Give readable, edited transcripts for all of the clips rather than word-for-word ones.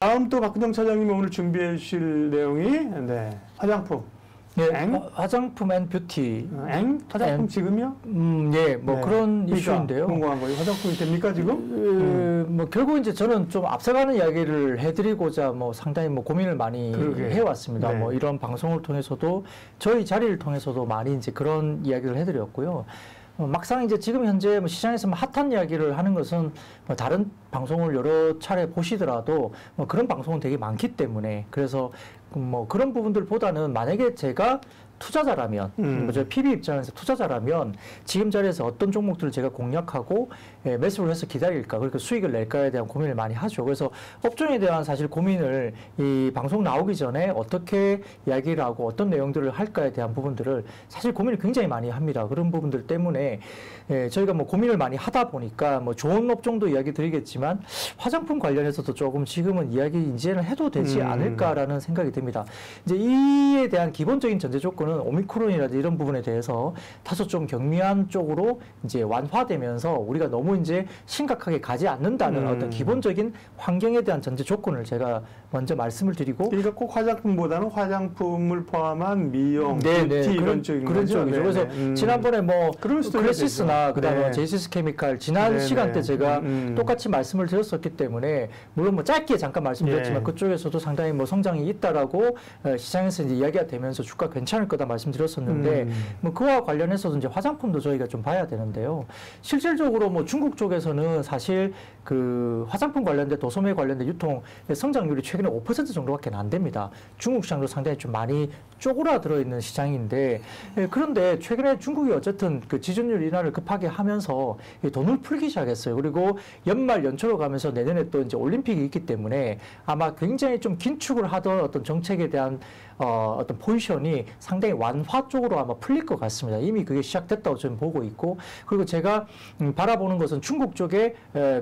다음 또 박근정 차장님이 오늘 준비해 주실 내용이 네, 화장품. 예, 화장품 앤 뷰티. 화장품 지금요? 예, 뭐 네. 그런 그러니까 이슈인데요. 궁금한 거예요. 화장품이 됩니까 지금? 뭐 결국 이제 저는 좀 앞서가는 이야기를 해드리고자 뭐 상당히 뭐 고민을 많이 해왔습니다. 네. 뭐 이런 방송을 통해서도 저희 자리를 통해서도 많이 이제 그런 이야기를 해드렸고요. 막상 이제 지금 현재 뭐 시장에서 뭐 핫한 이야기를 하는 것은 뭐 다른 방송을 여러 차례 보시더라도 뭐 그런 방송은 되게 많기 때문에 그래서 뭐 그런 부분들보다는 만약에 제가 투자자라면, 저 PB 입장에서 투자자라면 지금 자리에서 어떤 종목들을 제가 공략하고 매수를 해서 기다릴까, 그러니까 수익을 낼까에 대한 고민을 많이 하죠. 그래서 업종에 대한 사실 고민을 이 방송 나오기 전에 어떻게 이야기를 하고 어떤 내용들을 할까에 대한 부분들을 사실 고민을 굉장히 많이 합니다. 그런 부분들 때문에 저희가 뭐 고민을 많이 하다 보니까 뭐 좋은 업종도 이야기 드리겠지만 화장품 관련해서도 조금 지금은 이야기 이제는 해도 되지 않을까라는 생각이 듭니다. 이제 이에 대한 기본적인 전제 조건은 오미크론이라든지 이런 부분에 대해서 다소 좀 경미한 쪽으로 이제 완화되면서 우리가 너무 이제 심각하게 가지 않는다는 어떤 기본적인 환경에 대한 전제 조건을 제가 먼저 말씀을 드리고. 그러니까 꼭 화장품보다는 화장품을 포함한 미용, 뷰티 이런 쪽인 그런 거죠. 쪽이죠. 그래서 지난번에 뭐 크레시스나 그다음에 제이시스 케미칼 지난 시간 때 제가 똑같이 말씀을 드렸었기 때문에 물론 뭐 짧게 잠깐 말씀드렸지만 그쪽에서도 상당히 뭐 성장이 있다라고 시장에서 이제 이야기가 되면서 주가 괜찮을 거다 말씀드렸었는데 뭐 그와 관련해서도 이제 화장품도 저희가 좀 봐야 되는데요. 실질적으로 뭐 중국 쪽에서는 사실 그 화장품 관련된 도소매 관련된 유통 성장률이 최근에 5% 정도밖에 안 됩니다. 중국 시장도 상당히 좀 많이 쪼그라들어 있는 시장인데 그런데 최근에 중국이 어쨌든 그 지준율 인하를 급하게 하면서 돈을 풀기 시작했어요. 그리고 연말 연초로 가면서 내년에 또 이제 올림픽이 있기 때문에 아마 굉장히 좀 긴축을 하던 어떤 정책에 대한 어떤 포지션이 상당히 완화 쪽으로 아마 풀릴 것 같습니다. 이미 그게 시작됐다고 저는 보고 있고, 그리고 제가 바라보는 것은 중국 쪽에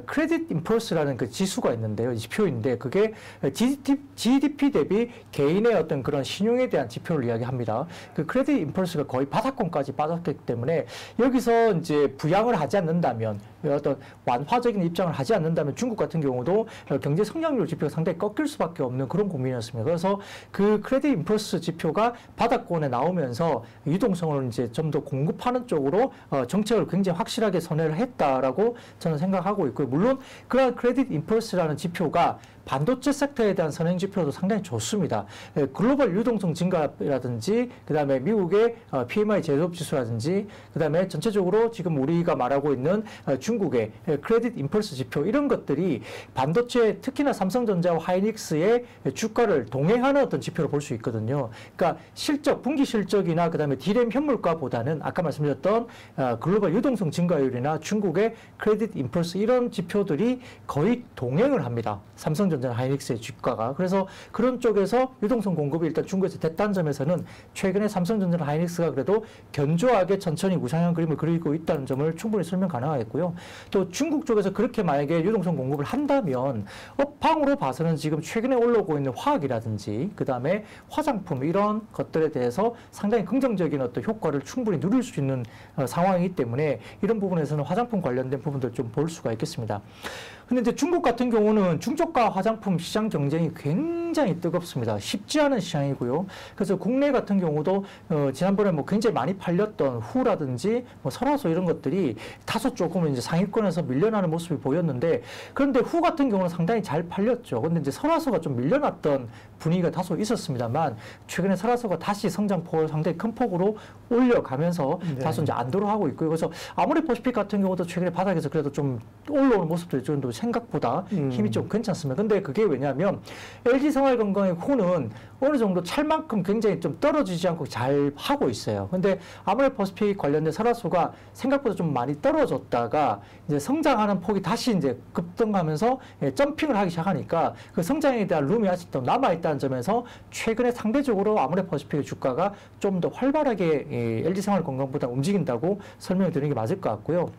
크레딧 임펄스라는 그 지수가 있는데요. 지표인데 그게 GDP 대비 개인의 어떤 그런 신용에 대한 지표를 이야기합니다. 그 크레딧 임펄스가 거의 바닥권까지 빠졌기 때문에 여기서 이제 부양을 하지 않는다면, 어떤 완화적인 입장을 하지 않는다면 중국 같은 경우도 경제 성장률 지표가 상당히 꺾일 수밖에 없는 그런 국면이었습니다. 그래서 그 크레딧 임펄스 지표가 바닥권에 나오면서 유동성을 이제 좀 더 공급하는 쪽으로 정책을 굉장히 확실하게 선회를 했다라고 저는 생각하고 있고요. 물론 그러한 크레딧 임펄스라는 지표가 반도체 섹터에 대한 선행 지표도 상당히 좋습니다. 글로벌 유동성 증가라든지, 그 다음에 미국의 PMI 제조업 지수라든지, 그 다음에 전체적으로 지금 우리가 말하고 있는 중국의 크레딧 임펄스 지표, 이런 것들이 반도체, 특히나 삼성전자와 하이닉스의 주가를 동행하는 어떤 지표로 볼 수 있거든요. 그러니까 실적, 분기 실적이나 그 다음에 디램 현물가보다는 아까 말씀드렸던 글로벌 유동성 증가율이나 중국의 크레딧 임펄스 이런 지표들이 거의 동행을 합니다. 삼성전자, 하이닉스의 주가가. 그래서 그런 쪽에서 유동성 공급이 일단 중국에서 됐다는 점에서는 최근에 삼성전자, 하이닉스가 그래도 견조하게 천천히 우상향 그림을 그리고 있다는 점을 충분히 설명 가능하겠고요. 또 중국 쪽에서 그렇게 만약에 유동성 공급을 한다면 업황으로 봐서는 지금 최근에 올라오고 있는 화학이라든지 그 다음에 화장품 이런 것들에 대해서 상당히 긍정적인 어떤 효과를 충분히 누릴 수 있는 상황이기 때문에 이런 부분에서는 화장품 관련된 부분들 좀 볼 수가 있겠습니다. 근데 이제 중국 같은 경우는 중저가 화장품 시장 경쟁이 굉장히 뜨겁습니다. 쉽지 않은 시장이고요. 그래서 국내 같은 경우도 지난번에 뭐 굉장히 많이 팔렸던 후라든지 뭐 설화소 이런 것들이 다소 조금 이제 상위권에서 밀려나는 모습이 보였는데, 그런데 후 같은 경우는 상당히 잘 팔렸죠. 근데 이제 설화소가 좀 밀려났던 분위기가 다소 있었습니다만 최근에 설화소가 다시 성장폭을 상당히 큰 폭으로 올려가면서 다소 이제 안도를 하고 있고요. 그래서 아모레퍼시픽 같은 경우도 최근에 바닥에서 그래도 좀 올라오는 모습도 좀 생각보다 힘이 좀 괜찮습니다. 근데 그게 왜냐하면 LG생활건강의 후는 어느 정도 찰만큼 굉장히 좀 떨어지지 않고 잘 하고 있어요. 근데 아모레퍼시픽 관련된 설화소가 생각보다 좀 많이 떨어졌다가 이제 성장하는 폭이 다시 이제 급등하면서 점핑을 하기 시작하니까 그 성장에 대한 룸이 아직도 남아있다는 점에서 최근에 상대적으로 아모레퍼시픽의 주가가 좀 더 활발하게 LG생활건강보다 움직인다고 설명을 드리는 게 맞을 것 같고요.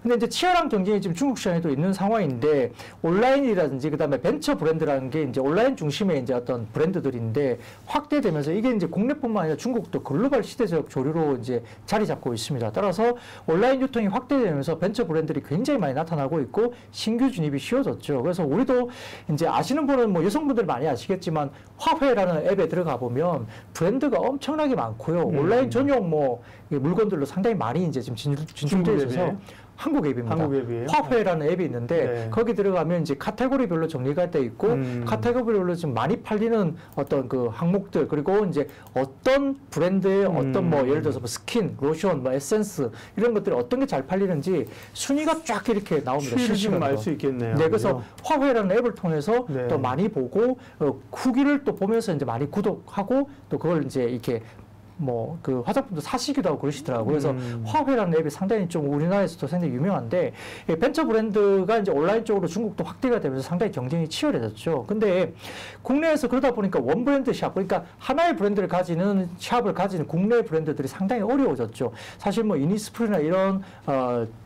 근데 이제 치열한 경쟁이 지금 중국 시장에도 있는 상황인데 온라인이라든지 그다음에 벤처 브랜드라는 게 이제 온라인 중심의 이제 어떤 브랜드들인데 확대되면서 이게 이제 국내뿐만 아니라 중국도 글로벌 시대적 조류로 이제 자리 잡고 있습니다. 따라서 온라인 유통이 확대되면서 벤처 브랜드들이 굉장히 많이 나타나고 있고 신규 진입이 쉬워졌죠. 그래서 우리도 이제 아시는 분은 뭐 여성분들 많이 아시겠지만 화훼라는 앱에 들어가 보면 브랜드가 엄청나게 많고요. 온라인 전용 뭐 물건들로 상당히 많이 이제 지금 진출되어 있어서 한국 앱입니다. 한국 앱이에요? 화훼라는 앱이 있는데 네. 거기 들어가면 이제 카테고리별로 정리가 돼 있고 카테고리별로 좀 많이 팔리는 어떤 그 항목들 그리고 이제 어떤 브랜드의 어떤 뭐 예를 들어서 뭐 스킨, 로션, 뭐 에센스 이런 것들이 어떤 게 잘 팔리는지 순위가 쫙 이렇게 나옵니다. 실시간으로 알 수 있겠네요. 네, 그래서 화훼라는 앱을 통해서 네. 또 많이 보고 후기를 또 보면서 이제 많이 구독하고 또 그걸 이제 이렇게 뭐 그 화장품도 사시기도 하고 그러시더라고요. 그래서 화훼라는 앱이 상당히 좀 우리나라에서도 상당히 유명한데 벤처 브랜드가 이제 온라인 쪽으로 중국도 확대가 되면서 상당히 경쟁이 치열해졌죠. 근데 국내에서 그러다 보니까 원 브랜드 샵, 그러니까 하나의 브랜드를 가지는 샵을 가지는 국내 브랜드들이 상당히 어려워졌죠. 사실 뭐 이니스프리나 이런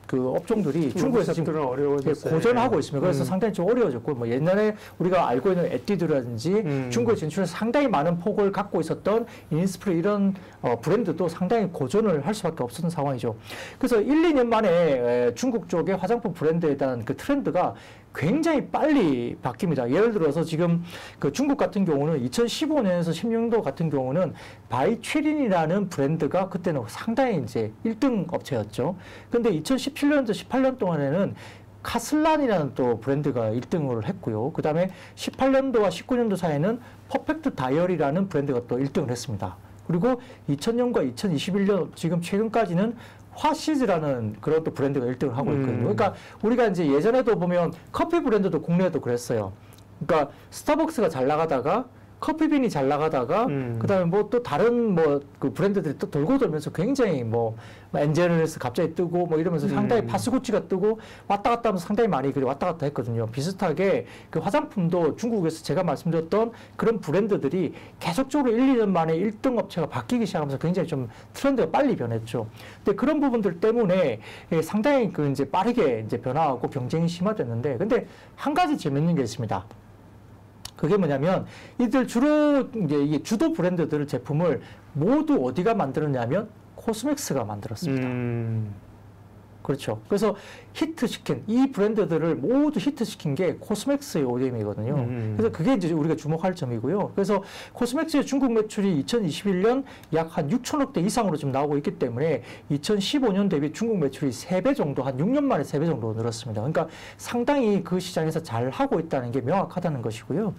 그 업종들이 중국에서 지금 고전하고 있습니다. 그래서 상당히 좀 어려워졌고, 뭐 옛날에 우리가 알고 있는 에뛰드라든지 중국에 진출해서 상당히 많은 폭을 갖고 있었던 이니스프리 이런 브랜드도 상당히 고전을 할 수밖에 없었던 상황이죠. 그래서 1, 2년 만에 중국 쪽의 화장품 브랜드에 대한 그 트렌드가 굉장히 빨리 바뀝니다. 예를 들어서 지금 그 중국 같은 경우는 2015년에서 16년도 같은 경우는 바이취린이라는 브랜드가 그때는 상당히 이제 1등 업체였죠. 근데 2017년부터 18년 동안에는 카슬란이라는 또 브랜드가 1등을 했고요. 그 다음에 18년도와 19년도 사이에는 퍼펙트 다이어리라는 브랜드가 또 1등을 했습니다. 그리고 2000년과 2021년 지금 최근까지는 화시즈라는 그런 또 브랜드가 1등을 하고 있거든요. 그러니까 우리가 이제 예전에도 보면 커피 브랜드도 국내에도 그랬어요. 그러니까 스타벅스가 잘 나가다가 커피빈이 잘 나가다가 그다음에 뭐 또 다른 뭐 그 브랜드들이 또 돌고 돌면서 굉장히 뭐 엔젤스 갑자기 뜨고 뭐 이러면서 상당히 파스구치가 뜨고 왔다 갔다 하면서 상당히 많이 그래 왔다 갔다 했거든요. 비슷하게 그 화장품도 중국에서 제가 말씀드렸던 그런 브랜드들이 계속적으로 1, 2년 만에 1등 업체가 바뀌기 시작하면서 굉장히 좀 트렌드가 빨리 변했죠. 근데 그런 부분들 때문에 상당히 그 이제 빠르게 이제 변화하고 경쟁이 심화됐는데 근데 한 가지 재밌는 게 있습니다. 그게 뭐냐면 이들 주로 이제 이게 주도 브랜드들 제품을 모두 어디가 만들었냐면 코스맥스가 만들었습니다. 그렇죠. 그래서 히트시킨 이 브랜드들을 모두 히트시킨 게 코스맥스의 ODM이거든요. 그래서 그게 이제 우리가 주목할 점이고요. 그래서 코스맥스의 중국 매출이 2021년 약 한 6천억 대 이상으로 지금 나오고 있기 때문에 2015년 대비 중국 매출이 3배 정도, 한 6년 만에 3배 정도 늘었습니다. 그러니까 상당히 그 시장에서 잘 하고 있다는 게 명확하다는 것이고요.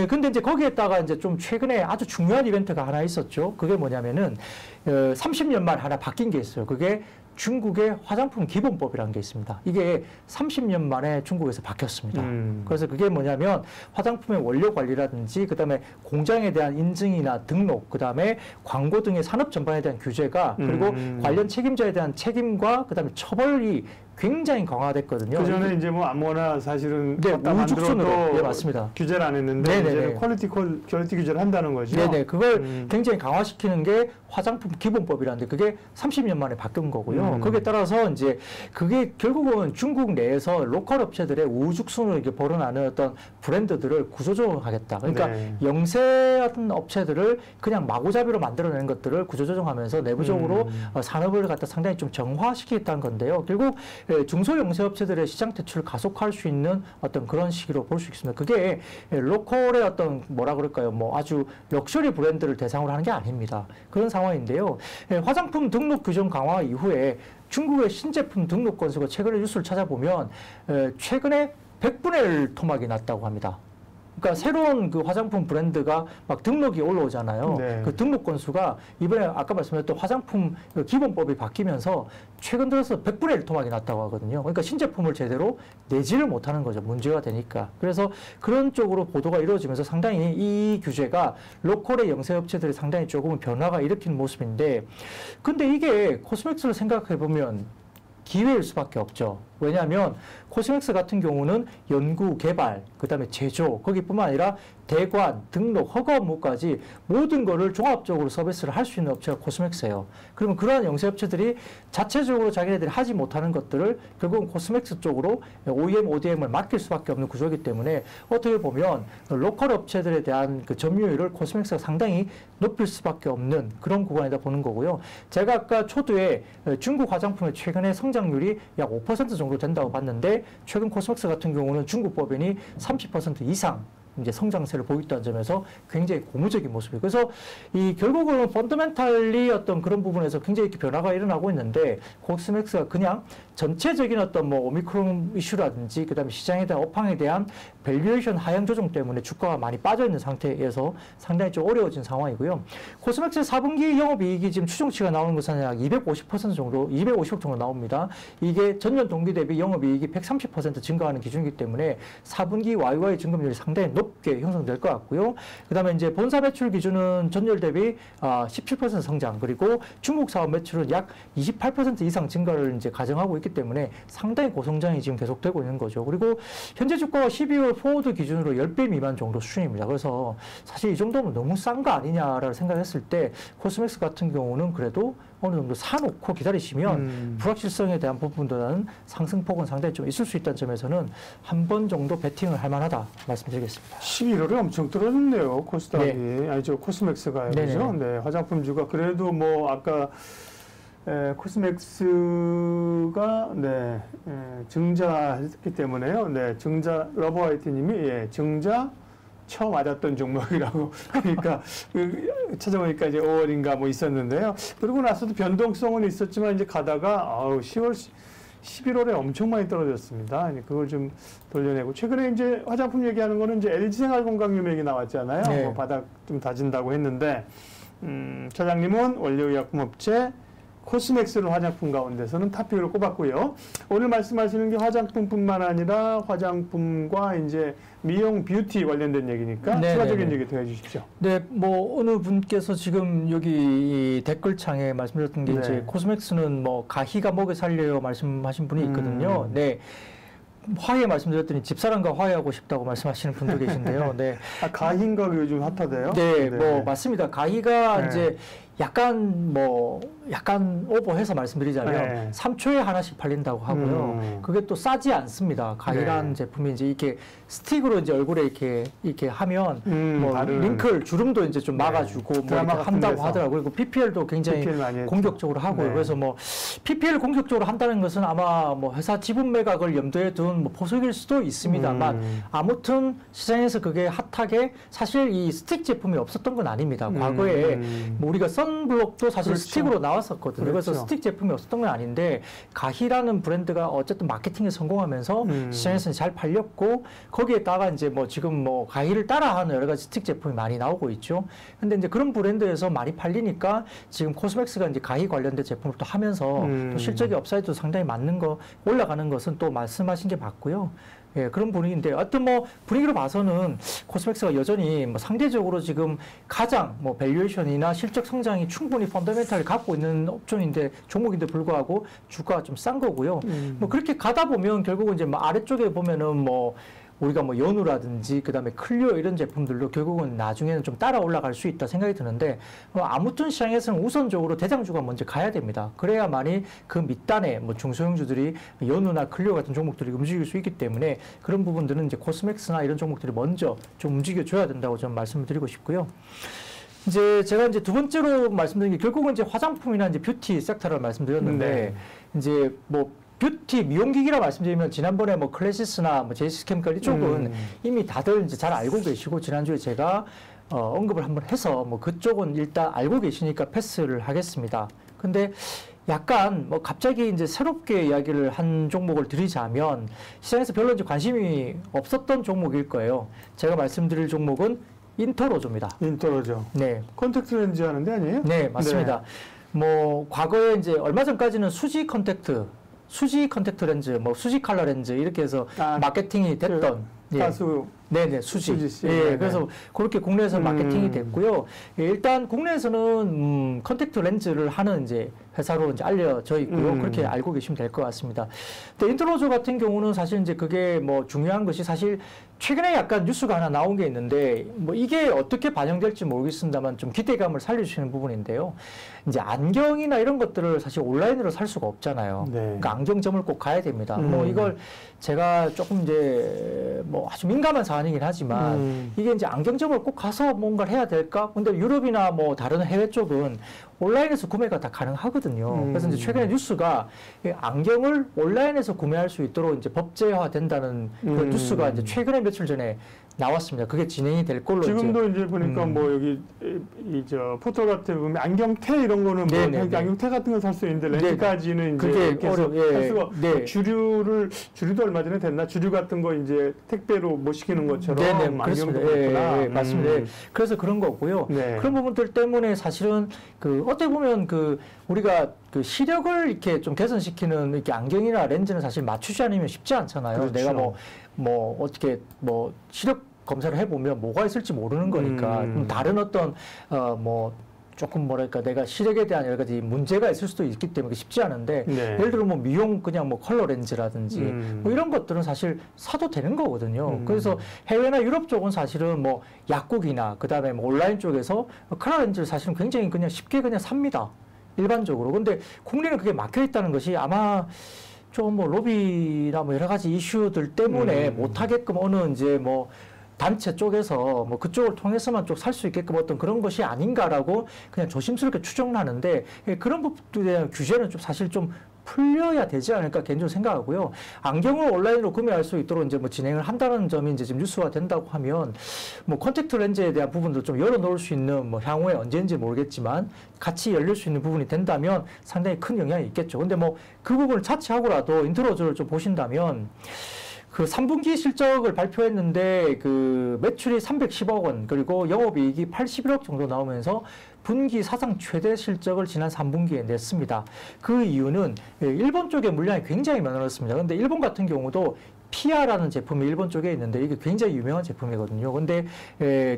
근데 이제 거기에다가 이제 좀 최근에 아주 중요한 이벤트가 하나 있었죠. 그게 뭐냐면은 30년 만 하나 바뀐 게 있어요. 그게 중국의 화장품 기본법이라는 게 있습니다. 이게 30년 만에 중국에서 바뀌었습니다. 그래서 그게 뭐냐면 화장품의 원료 관리라든지 그다음에 공장에 대한 인증이나 등록, 그다음에 광고 등의 산업 전반에 대한 규제가 그리고 관련 책임자에 대한 책임과 그다음에 처벌이 굉장히 강화됐거든요. 그 전에 이제 뭐 아무거나 사실은 네, 우죽순으로 네, 맞습니다. 규제를 안 했는데 이제 퀄리티 규제를 한다는 거죠. 네네, 그걸 굉장히 강화시키는 게 화장품 기본법이라는데 그게 30년 만에 바뀐 거고요. 거기에 따라서 이제 그게 결국은 중국 내에서 로컬 업체들의 우죽순으로 이렇게 벌어나는 어떤 브랜드들을 구조조정하겠다. 그러니까 영세한 업체들을 그냥 마구잡이로 만들어내는 것들을 구조조정하면서 내부적으로 산업을 갖다 상당히 좀 정화시키겠다는 건데요. 결국 중소영세 업체들의 시장 퇴출을 가속화할 수 있는 어떤 그런 시기로 볼 수 있습니다. 그게 로컬의 어떤 뭐라 그럴까요? 뭐 아주 럭셔리 브랜드를 대상으로 하는 게 아닙니다. 그런 상황인데요. 화장품 등록 규정 강화 이후에 중국의 신제품 등록 건수가 최근에 뉴스를 찾아보면 최근에 100분의 1 토막이 났다고 합니다. 그러니까 새로운 그 화장품 브랜드가 막 등록이 올라오잖아요. 네. 그 등록 건수가 이번에 아까 말씀드렸던 화장품 그 기본법이 바뀌면서 최근 들어서 100분의 1 토막이 났다고 하거든요. 그러니까 신제품을 제대로 내지를 못하는 거죠. 문제가 되니까. 그래서 그런 쪽으로 보도가 이루어지면서 상당히 이 규제가 로컬의 영세업체들이 상당히 조금은 변화가 일으키는 모습인데 근데 이게 코스맥스를 생각해 보면 기회일 수밖에 없죠. 왜냐하면 코스맥스 같은 경우는 연구, 개발, 그다음에 제조, 거기뿐만 아니라 대관, 등록, 허가 업무까지 모든 거를 종합적으로 서비스를 할 수 있는 업체가 코스맥스예요. 그러면 그러한 영세업체들이 자체적으로 자기네들이 하지 못하는 것들을 결국은 코스맥스 쪽으로 OEM, ODM을 맡길 수밖에 없는 구조이기 때문에 어떻게 보면 로컬 업체들에 대한 그 점유율을 코스맥스가 상당히 높일 수밖에 없는 그런 구간이다 보는 거고요. 제가 아까 초두에 중국 화장품의 최근의 성장률이 약 5% 정도 된다고 봤는데 최근 코스맥스 같은 경우는 중국 법인이 30% 이상 이제 성장세를 보였다는 점에서 굉장히 고무적인 모습이에요. 그래서 이 결국은 펀더멘탈리 어떤 그런 부분에서 굉장히 이렇게 변화가 일어나고 있는데 코스맥스가 그냥 전체적인 어떤 뭐 오미크론 이슈라든지 그다음에 시장에 대한 업황에 대한 밸류에이션 하향 조정 때문에 주가가 많이 빠져 있는 상태에서 상당히 좀 어려워진 상황이고요. 코스맥스의 4분기 영업이익이 지금 추정치가 나오는 것은 약 250% 정도, 250억 정도 나옵니다. 이게 전년 동기 대비 영업이익이 130% 증가하는 기준이기 때문에 4분기 YY 증감률이 상당히 높게 형성될 것 같고요. 그다음에 이제 본사 매출 기준은 전년 대비 17% 성장, 그리고 중국 사업 매출은 약 28% 이상 증가를 이제 가정하고 있기 때문에 상당히 고성장이 지금 계속되고 있는 거죠. 그리고 현재 주가가 12월 포워드 기준으로 10배 미만 정도 수준입니다. 그래서 사실 이 정도면 너무 싼 거 아니냐라고 생각했을 때 코스맥스 같은 경우는 그래도 어느 정도 사놓고 기다리시면 불확실성에 대한 부분보다는 상승폭은 상당히 좀 있을 수 있다는 점에서는 한 번 정도 베팅을 할 만하다 말씀드리겠습니다. 11월에 엄청 떨어졌네요. 코스닥이. 네. 아니죠. 코스맥스가요. 그죠? 네. 화장품주가 그래도 뭐 아까 코스맥스가 증자했기 때문에요. 네. 증자 러버화이트님이 증자 처음 맞았던 종목이라고. 그러니까 찾아보니까 이제 5월인가 뭐 있었는데요. 그러고 나서도 변동성은 있었지만 이제 가다가 11월에 엄청 많이 떨어졌습니다. 그걸 좀 돌려내고 최근에 이제 화장품 얘기하는 거는 이제 LG생활건강용 얘기 나왔잖아요. 네. 뭐 바닥 좀 다진다고 했는데 차장님은 원료의약품업체 코스맥스를 화장품 가운데서는 탑픽으로 꼽았고요. 오늘 말씀하시는 게 화장품뿐만 아니라 화장품과 이제 미용 뷰티 관련된 얘기니까 추가적인 얘기 더 해주십시오. 네, 뭐 어느 분께서 지금 여기 댓글창에 말씀드렸던 게 이제 코스맥스는 뭐 가희가 목에 살려요 말씀하신 분이 있거든요. 네. 화해 말씀드렸더니 집사람과 화해하고 싶다고 말씀하시는 분도 계신데요. 네. 가희인가 요즘 핫하대요? 네, 뭐 맞습니다. 가희가 이제 약간 오버해서 말씀드리자면 3초에 하나씩 팔린다고 하고요. 그게 또 싸지 않습니다. 가희라는 제품이 이제 이렇게 스틱으로 이제 얼굴에 이렇게 하면 뭐 링클 주름도 이제 좀 막아주고 뭐 이렇게 한다고 하더라고요. 그리고 PPL도 굉장히 공격적으로 하고요. 그래서 뭐 PPL 공격적으로 한다는 것은 아마 뭐 회사 지분 매각을 염두에 둔 뭐 포석일 수도 있습니다만 아무튼 시장에서 그게 핫하게 사실 이 스틱 제품이 없었던 건 아닙니다. 과거에 뭐 우리가 선블록도 사실 스틱으로 나왔었거든요. 그래서 스틱 제품이 없었던 건 아닌데 가희라는 브랜드가 어쨌든 마케팅에 성공하면서 시장에서는 잘 팔렸고 거기에다가 이제 뭐 지금 뭐 가희를 따라하는 여러 가지 스틱 제품이 많이 나오고 있죠. 근데 이제 그런 브랜드에서 많이 팔리니까 지금 코스맥스가 이제 가희 관련된 제품을 또 하면서 또 실적이 업사이드도 상당히 맞는 거 올라가는 것은 또 말씀하신 게 맞고요. 예, 그런 분위기인데, 어떤 뭐 분위기로 봐서는 코스맥스가 여전히 뭐 상대적으로 지금 가장 뭐 밸류에이션이나 실적 성장이 충분히 펀더멘탈을 갖고 있는 업종인데, 종목인데 불구하고 주가가 좀 싼 거고요. 뭐 그렇게 가다 보면 결국은 이제 뭐 아래쪽에 보면은 뭐 우리가 뭐 연우라든지 그다음에 클리오 이런 제품들도 결국은 나중에는 좀 따라 올라갈 수 있다 생각이 드는데 아무튼 시장에서는 우선적으로 대장주가 먼저 가야 됩니다. 그래야만이 그 밑단에 뭐 중소형주들이 연우나 클리오 같은 종목들이 움직일 수 있기 때문에 그런 부분들은 이제 코스맥스나 이런 종목들이 먼저 좀 움직여줘야 된다고 좀 말씀을 드리고 싶고요. 이제 제가 이제 두 번째로 말씀드린 게 결국은 이제 화장품이나 이제 뷰티 섹터를 말씀드렸는데 이제 뭐 뷰티 미용기기라 말씀드리면 지난번에 뭐 클래시스나 뭐 제이시스케미컬 이쪽은 이미 다들 이제 잘 알고 계시고 지난주에 제가 언급을 한번 해서 뭐 그쪽은 일단 알고 계시니까 패스를 하겠습니다. 근데 약간 뭐 갑자기 이제 새롭게 이야기를 한 종목을 드리자면 시장에서 별로 이제 관심이 없었던 종목일 거예요. 제가 말씀드릴 종목은 인터로조입니다. 인터로조. 네. 컨택트 렌즈 하는데 아니에요? 네, 맞습니다. 뭐 과거에 이제 얼마 전까지는 수지 컨택트 렌즈, 뭐 수지 컬러 렌즈 이렇게 해서 마케팅이 됐던 가수 네네, 수지 씨. 예, 그래서 그렇게 국내에서 마케팅이 됐고요. 예, 일단 국내에서는 컨택트 렌즈를 하는 이제 회사로 이제 알려져 있고요. 그렇게 알고 계시면 될 것 같습니다. 근데 인트로조 같은 경우는 사실 이제 그게 뭐 중요한 것이 사실 최근에 약간 뉴스가 하나 나온 게 있는데 뭐 이게 어떻게 반영될지 모르겠습니다만 좀 기대감을 살려주시는 부분인데요. 이제 안경이나 이런 것들을 사실 온라인으로 살 수가 없잖아요. 네. 그러니까 안경점을 꼭 가야 됩니다. 뭐 이걸 제가 조금 이제 뭐 아주 민감한 사안이긴 하지만 이게 이제 안경점을 꼭 가서 뭔가를 해야 될까? 근데 유럽이나 뭐 다른 해외 쪽은 온라인에서 구매가 다 가능하거든요. 그래서 이제 최근에 뉴스가 안경을 온라인에서 구매할 수 있도록 이제 법제화 된다는 그런 뉴스가 이제 최근에 며칠 전에 나왔습니다. 그게 진행이 될 걸로 지금도 이제 보니까 뭐 여기 저 포털 같은 보면 안경테 이런 거는 뭐 안경테 같은 거 살 수 있는데 렌즈까지는 이제 계속 할 수가 주류도 얼마 전에 됐나 주류 같은 거 이제 택배로 못 시키는 것처럼 안경도 그렇구나. 맞습니다. 그래서 그런 거고요. 그런 부분들 때문에 사실은 그 어떻게 보면 그 우리가 그 시력을 이렇게 좀 개선시키는 이렇게 안경이나 렌즈는 사실 맞추지 않으면 쉽지 않잖아요. 그렇죠. 내가 뭐 어떻게 뭐 시력 검사를 해보면 뭐가 있을지 모르는 거니까 다른 어떤 뭐 조금 뭐랄까 내가 시력에 대한 여러 가지 문제가 있을 수도 있기 때문에 쉽지 않은데 예를 들어 뭐 미용 그냥 뭐 컬러 렌즈라든지 뭐 이런 것들은 사실 사도 되는 거거든요. 그래서 해외나 유럽 쪽은 사실은 뭐 약국이나 그다음에 뭐 온라인 쪽에서 컬러 렌즈를 사실은 굉장히 그냥 쉽게 그냥 삽니다. 일반적으로. 근데 국내는 그게 막혀 있다는 것이 아마 좀 뭐 로비나 뭐 여러 가지 이슈들 때문에 못하게끔 어느 이제 뭐 단체 쪽에서 뭐 그쪽을 통해서만 좀 살 수 있게끔 어떤 그런 것이 아닌가라고 그냥 조심스럽게 추정을 하는데 그런 부분에 대한 규제는 좀 사실 좀 풀려야 되지 않을까 개인적으로 생각하고요. 안경을 온라인으로 구매할 수 있도록 이제 뭐 진행을 한다는 점이 이제 지금 뉴스가 된다고 하면 뭐 컨택트 렌즈에 대한 부분도 좀 열어놓을 수 있는 뭐 향후에 언제인지 모르겠지만 같이 열릴 수 있는 부분이 된다면 상당히 큰 영향이 있겠죠. 근데 뭐 그 부분을 차치하고라도 인트로즈를 좀 보신다면 그 3분기 실적을 발표했는데 그 매출이 310억 원 그리고 영업이익이 81억 정도 나오면서 분기 사상 최대 실적을 지난 3분기에 냈습니다. 그 이유는 일본 쪽의 물량이 굉장히 많았습니다. 근데 일본 같은 경우도 피아라는 제품이 일본 쪽에 있는데 이게 굉장히 유명한 제품이거든요. 근데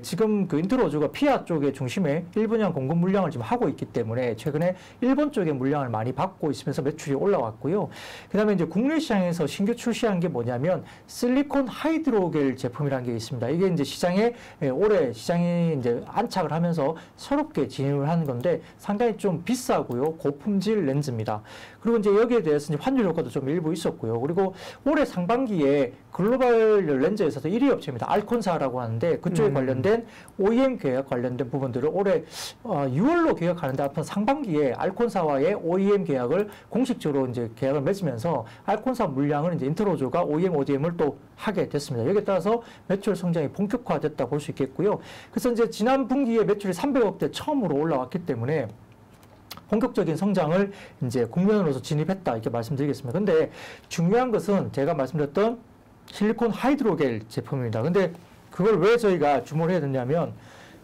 지금 그 인트로즈가 피아 쪽의 중심에 일본형 공급 물량을 지금 하고 있기 때문에 최근에 일본 쪽의 물량을 많이 받고 있으면서 매출이 올라왔고요. 그다음에 이제 국내 시장에서 신규 출시한 게 뭐냐면 실리콘 하이드로겔 제품이라는 게 있습니다. 이게 이제 시장에 올해 시장에 이제 안착을 하면서 새롭게 진입을 하는 건데 상당히 좀 비싸고요. 고품질 렌즈입니다. 그리고 이제 여기에 대해서 이제 환율 효과도 좀 일부 있었고요. 그리고 올해 상반기에 글로벌 렌즈에서도 1위 업체입니다. 알콘사라고 하는데 그쪽에 관련된 OEM 계약 관련된 부분들을 올해 6월로 계약하는데 앞으로 상반기에 알콘사와의 OEM 계약을 공식적으로 이제 계약을 맺으면서 알콘사 물량을 이제 인트로즈가 OEM, ODM을 또 하게 됐습니다. 여기에 따라서 매출 성장이 본격화됐다 볼 수 있겠고요. 그래서 이제 지난 분기에 매출이 300억대 처음으로 올라왔기 때문에 본격적인 성장을 이제 국면으로서 진입했다 이렇게 말씀드리겠습니다. 근데 중요한 것은 제가 말씀드렸던 실리콘 하이드로겔 제품입니다. 근데 그걸 왜 저희가 주목을 해야 되냐면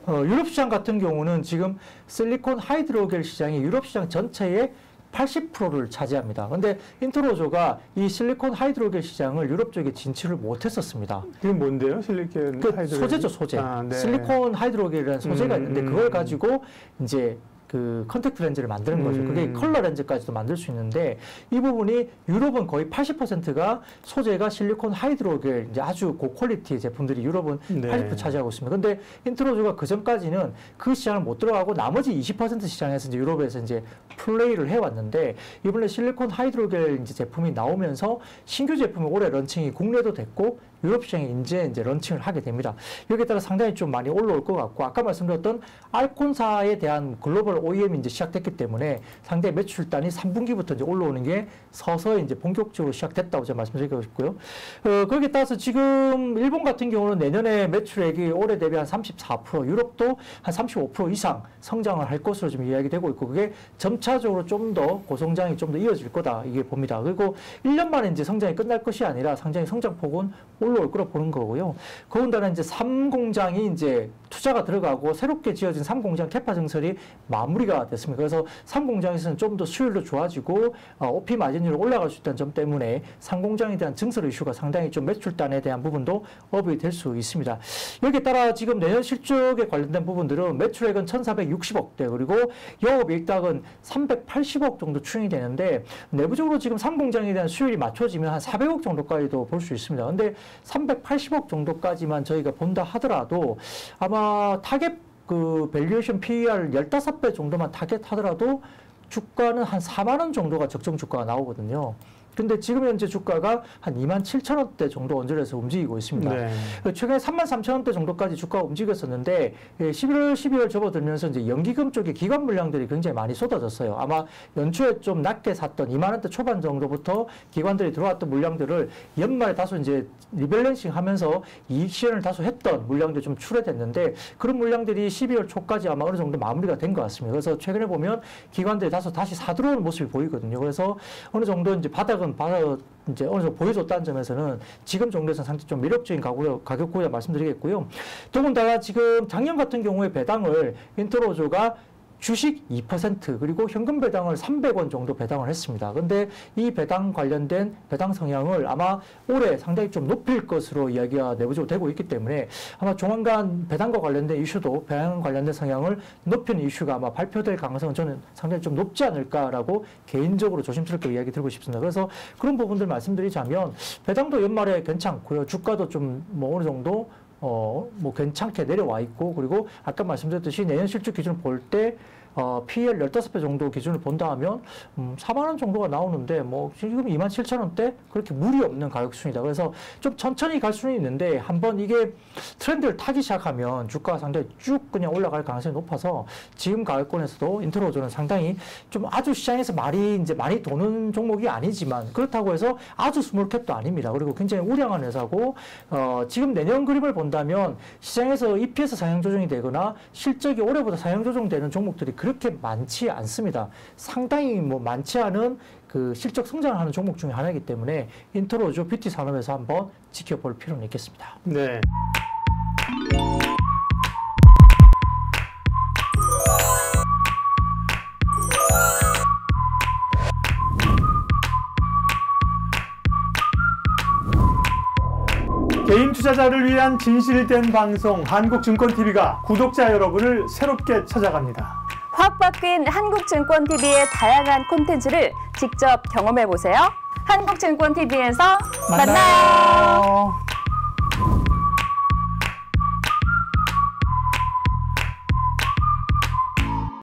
유럽 시장 같은 경우는 지금 실리콘 하이드로겔 시장이 유럽 시장 전체의 80%를 차지합니다. 근데 인트로조가 이 실리콘 하이드로겔 시장을 유럽 쪽에 진출을 못했었습니다. 그게 뭔데요? 실리콘 하이드로겔? 소재죠, 소재. 네. 실리콘 하이드로겔이라는 소재가 있는데 그걸 가지고 이제 그 컨택트 렌즈를 만드는 거죠. 그게 컬러 렌즈까지도 만들 수 있는데 이 부분이 유럽은 거의 80%가 소재가 실리콘 하이드로겔 이제 아주 고퀄리티 제품들이 유럽은 80% 차지하고 있습니다. 근데 인트로즈가 그 전까지는 그 시장을 못 들어가고 나머지 20% 시장에서 이제 유럽에서 이제 플레이를 해왔는데 이번에 실리콘 하이드로겔 이제 제품이 나오면서 신규 제품이 올해 런칭이 국내도 됐고 유럽 시장에 이제 런칭을 하게 됩니다. 여기에 따라 상당히 좀 많이 올라올 것 같고 아까 말씀드렸던 알콘사에 대한 글로벌 OEM이 이제 시작됐기 때문에 상당히 매출단이 3분기부터 이제 올라오는 게 서서히 이제 본격적으로 시작됐다고 제가 말씀드리고 싶고요. 거기에 따라서 지금 일본 같은 경우는 내년에 매출액이 올해 대비 한 34%, 유럽도 한 35% 이상 성장을 할 것으로 지금 이야기되고 있고 그게 점차적으로 좀 더 고성장이 좀 더 이어질 거다 이게 봅니다. 그리고 1년 만에 이제 성장이 끝날 것이 아니라 상당히 성장폭은 올라올 거라 보는 거고요. 더군다나 이제 3공장이 이제 투자가 들어가고 새롭게 지어진 3공장 캐파 증설이 마무리가 됐습니다. 그래서 3공장에서는 좀 더 수율도 좋아지고 OP 마진율이 올라갈 수 있다는 점 때문에 3공장에 대한 증설 이슈가 상당히 좀 매출단에 대한 부분도 업이 될 수 있습니다. 여기에 따라 지금 내년 실적에 관련된 부분들은 매출액은 1,460억대 그리고 영업이익dak은 380억 정도 추정이 되는데 내부적으로 지금 3공장에 대한 수율이 맞춰지면 한 400억 정도까지도 볼 수 있습니다. 근데 380억 정도까지만 저희가 본다 하더라도 아마 타겟 그 밸류에이션 PER 15배 정도만 타겟 하더라도 주가는 한 4만 원 정도가 적정 주가가 나오거든요. 근데 지금 현재 주가가 한 27,000원대 정도 언저리에서 움직이고 있습니다. 네. 최근에 33,000원대 정도까지 주가가 움직였었는데 11월, 12월 접어들면서 이제 연기금 쪽에 기관 물량들이 굉장히 많이 쏟아졌어요. 아마 연초에 좀 낮게 샀던 2만 원대 초반 정도부터 기관들이 들어왔던 물량들을 연말에 다소 이제 리밸런싱 하면서 이익 실현을 다소 했던 물량들이 좀 출회됐는데 그런 물량들이 12월 초까지 아마 어느 정도 마무리가 된 것 같습니다. 그래서 최근에 보면 기관들이 다소 다시 사들어오는 모습이 보이거든요. 그래서 어느 정도 이제 바닥은 이제 어느 정도 보여줬다는 점에서는 지금 정도에서는 상당히 좀 매력적인 가격 구간 말씀드리겠고요. 더군다나 지금 작년 같은 경우에 배당을 인트로조가 주식 2% 그리고 현금 배당을 300원 정도 배당을 했습니다. 근데 이 배당 관련된 배당 성향을 아마 올해 상당히 좀 높일 것으로 이야기가 내부적으로 되고 있기 때문에 아마 조만간 배당과 관련된 이슈도 배당 관련된 성향을 높이는 이슈가 아마 발표될 가능성은 저는 상당히 좀 높지 않을까라고 개인적으로 조심스럽게 이야기 드리고 싶습니다. 그래서 그런 부분들 말씀드리자면 배당도 연말에 괜찮고요. 주가도 좀 뭐 어느 정도 뭐 괜찮게 내려와 있고, 그리고 아까 말씀드렸듯이 내년 실적 기준을 볼 때 PER 15배 정도 기준을 본다 하면 4만 원 정도가 나오는데 뭐 지금 27,000원대 그렇게 무리 없는 가격 순이다. 그래서 좀 천천히 갈 수는 있는데 한번 이게 트렌드를 타기 시작하면 주가가 상당히 쭉 그냥 올라갈 가능성이 높아서 지금 가격권에서도 인트로조는 상당히 좀 아주 시장에서 이제 많이 도는 종목이 아니지만 그렇다고 해서 아주 스몰캡도 아닙니다. 그리고 굉장히 우량한 회사고 지금 내년 그림을 본다면 시장에서 EPS 상향 조정이 되거나 실적이 올해보다 상향 조정되는 종목들이 그렇게 많지 않습니다. 상당히 뭐 많지 않은 그 실적 성장을 하는 종목 중에 하나이기 때문에 인트로조 뷰티 산업에서 한번 지켜볼 필요는 있겠습니다. 네. 개인 투자자를 위한 진실된 방송 한국증권TV가 구독자 여러분을 새롭게 찾아갑니다. 확 바뀐 한국증권TV의 다양한 콘텐츠를 직접 경험해보세요. 한국증권TV에서 만나요.